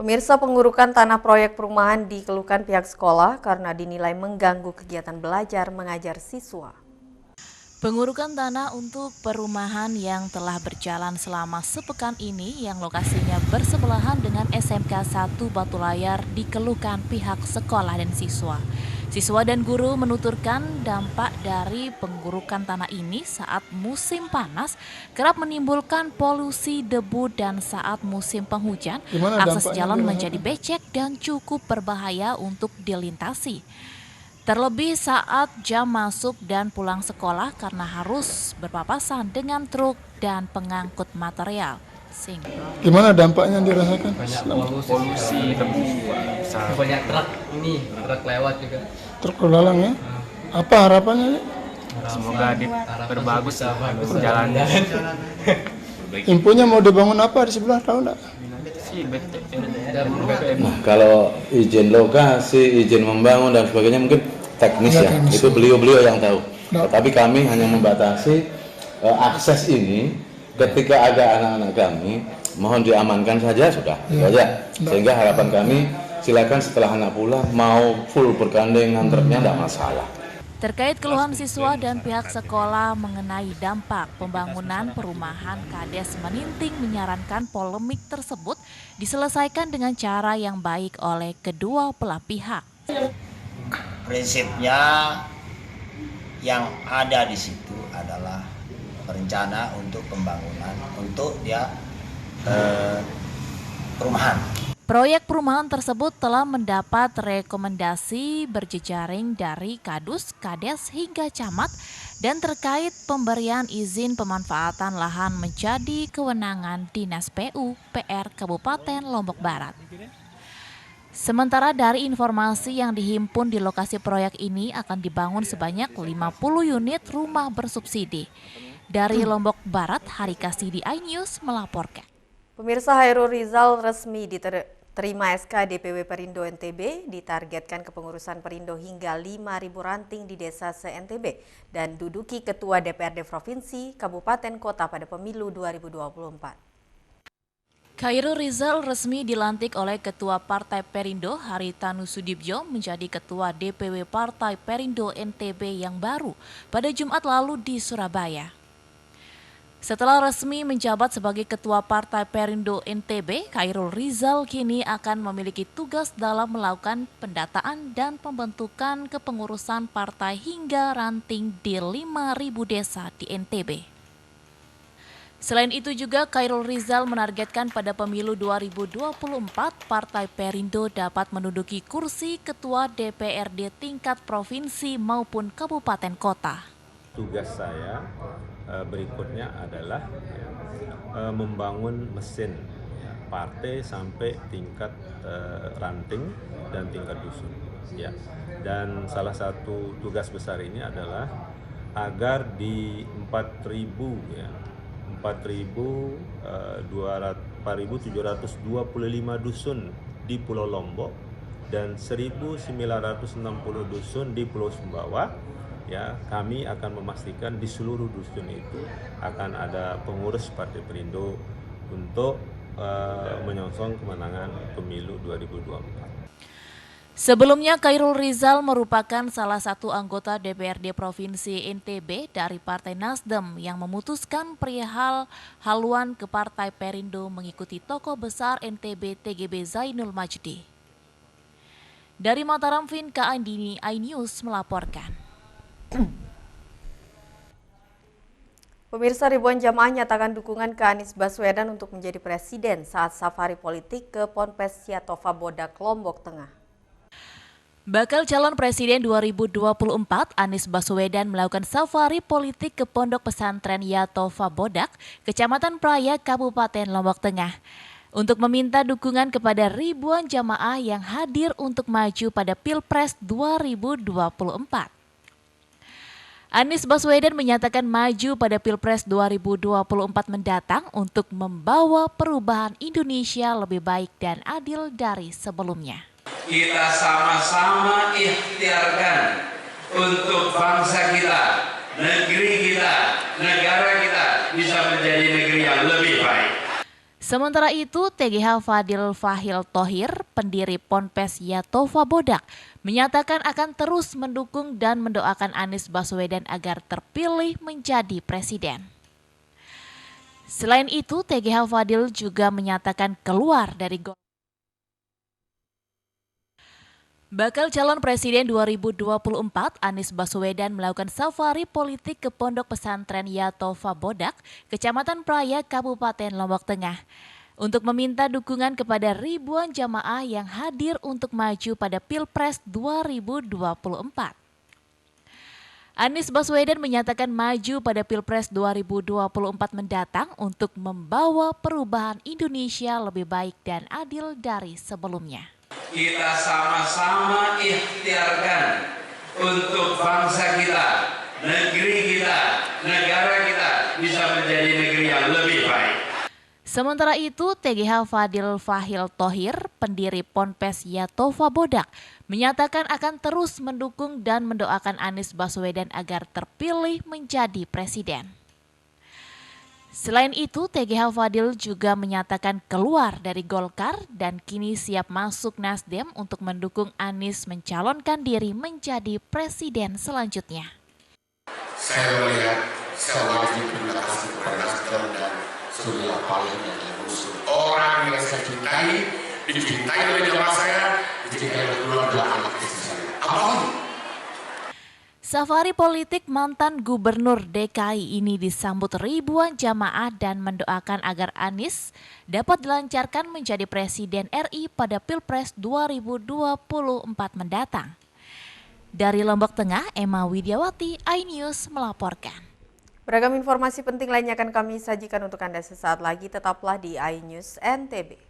Pemirsa, pengurukan tanah proyek perumahan dikeluhkan pihak sekolah karena dinilai mengganggu kegiatan belajar mengajar siswa. Pengurukan tanah untuk perumahan yang telah berjalan selama sepekan ini yang lokasinya bersebelahan dengan SMK 1 Batu Layar dikeluhkan pihak sekolah dan siswa. Siswa dan guru menuturkan dampak dari pengurukan tanah ini saat musim panas kerap menimbulkan polusi debu dan saat musim penghujan akses jalan menjadi becek dan cukup berbahaya untuk dilintasi. Terlebih saat jam masuk dan pulang sekolah karena harus berpapasan dengan truk dan pengangkut material. Gimana dampaknya dirasakan? Banyak polusi debu, banyak truk lewat juga. Truk lalang ya? Apa harapannya? Semoga diperbagus jalannya. Infonya mau dibangun apa di sebelah, tahu enggak? Nah, kalau izin lokasi, izin membangun dan sebagainya mungkin teknis ya, itu beliau-beliau yang tahu. Tapi kami hanya membatasi akses ini ketika ada anak-anak kami, mohon diamankan saja sudah, itu aja. Sehingga harapan kami silakan setelah anak pulang mau full bergandengan truknya tidak masalah. Terkait keluhan siswa dan pihak sekolah mengenai dampak pembangunan perumahan, Kades Meninting menyarankan polemik tersebut diselesaikan dengan cara yang baik oleh kedua belah pihak. Prinsipnya yang ada di situ adalah rencana untuk pembangunan untuk perumahan. Proyek perumahan tersebut telah mendapat rekomendasi berjejaring dari Kadus, Kades hingga Camat dan terkait pemberian izin pemanfaatan lahan menjadi kewenangan Dinas PU/PR Kabupaten Lombok Barat. Sementara dari informasi yang dihimpun di lokasi proyek ini akan dibangun sebanyak 50 unit rumah bersubsidi. Dari Lombok Barat, Hari Kasih di iNews melaporkan. Pemirsa, Khairul Rizal resmi diterima SK DPW Perindo NTB, ditargetkan kepengurusan Perindo hingga 5.000 ranting di desa se-NTB dan duduki Ketua DPRD Provinsi, Kabupaten, Kota pada pemilu 2024. Khairul Rizal resmi dilantik oleh Ketua Partai Perindo Haritanu Sudibyo menjadi Ketua DPW Partai Perindo NTB yang baru pada Jumat lalu di Surabaya. Setelah resmi menjabat sebagai Ketua Partai Perindo NTB, Khairul Rizal kini akan memiliki tugas dalam melakukan pendataan dan pembentukan kepengurusan partai hingga ranting di 5.000 desa di NTB. Selain itu juga Khairul Rizal menargetkan pada pemilu 2024 Partai Perindo dapat menduduki kursi Ketua DPRD tingkat provinsi maupun kabupaten kota. Tugas saya berikutnya adalah membangun mesin partai sampai tingkat ranting dan tingkat dusun. Ya. Dan salah satu tugas besar ini adalah agar di 4.725 dusun di Pulau Lombok dan 1.960 dusun di Pulau Sumbawa, ya, kami akan memastikan di seluruh dusun itu akan ada pengurus Partai Perindo untuk menyongsong kemenangan pemilu 2024. Sebelumnya, Khairul Rizal merupakan salah satu anggota DPRD Provinsi NTB dari Partai Nasdem yang memutuskan perihal haluan ke Partai Perindo mengikuti tokoh besar NTB TGB Zainul Majdi. Dari Mataram, Vinka Andini, iNews melaporkan. Pemirsa, ribuan jamaah nyatakan dukungan ke Anies Baswedan untuk menjadi presiden saat safari politik ke Ponpes Siatova Bodak, Lombok Tengah. Bakal calon presiden 2024, Anies Baswedan melakukan safari politik ke Pondok Pesantren Yatova Bodak, Kecamatan Praya, Kabupaten Lombok Tengah, untuk meminta dukungan kepada ribuan jamaah yang hadir untuk maju pada Pilpres 2024. Anies Baswedan menyatakan maju pada Pilpres 2024 mendatang untuk membawa perubahan Indonesia lebih baik dan adil dari sebelumnya. Kita sama-sama ikhtiarkan untuk bangsa kita, negeri kita, negara kita bisa menjadi negeri yang lebih baik. Sementara itu, TGH Fadil Fahil Thohir, pendiri Ponpes Yatova Bodak, menyatakan akan terus mendukung dan mendoakan Anies Baswedan agar terpilih menjadi presiden. Selain itu, TGH Fadil juga menyatakan keluar dari Bakal calon presiden 2024, Anies Baswedan melakukan safari politik ke Pondok Pesantren Yatova Bodak, Kecamatan Praya, Kabupaten Lombok Tengah, untuk meminta dukungan kepada ribuan jamaah yang hadir untuk maju pada Pilpres 2024. Anies Baswedan menyatakan maju pada Pilpres 2024 mendatang untuk membawa perubahan Indonesia lebih baik dan adil dari sebelumnya. Kita sama-sama ikhtiarkan untuk bangsa kita, negeri kita, negara kita bisa menjadi negeri yang lebih baik. Sementara itu, TGH Fadil Fahil Thohir, pendiri Ponpes Yatova Bodak, menyatakan akan terus mendukung dan mendoakan Anies Baswedan agar terpilih menjadi presiden. Selain itu, TGH Fadil juga menyatakan keluar dari Golkar dan kini siap masuk Nasdem untuk mendukung Anies mencalonkan diri menjadi presiden selanjutnya. Saya melihat saya wajib terima kasih kepada Nasdem dan Surya Paloh yang mengusung orang yang saya cintai, dicintai oleh jamaah saya, dicintai oleh keluarga anak istri saya. Apalagi? Safari politik mantan Gubernur DKI ini disambut ribuan jamaah dan mendoakan agar Anies dapat dilancarkan menjadi Presiden RI pada Pilpres 2024 mendatang. Dari Lombok Tengah, Emma Widiawati, iNews melaporkan. Beragam informasi penting lainnya akan kami sajikan untuk Anda sesaat lagi, tetaplah di iNews NTB.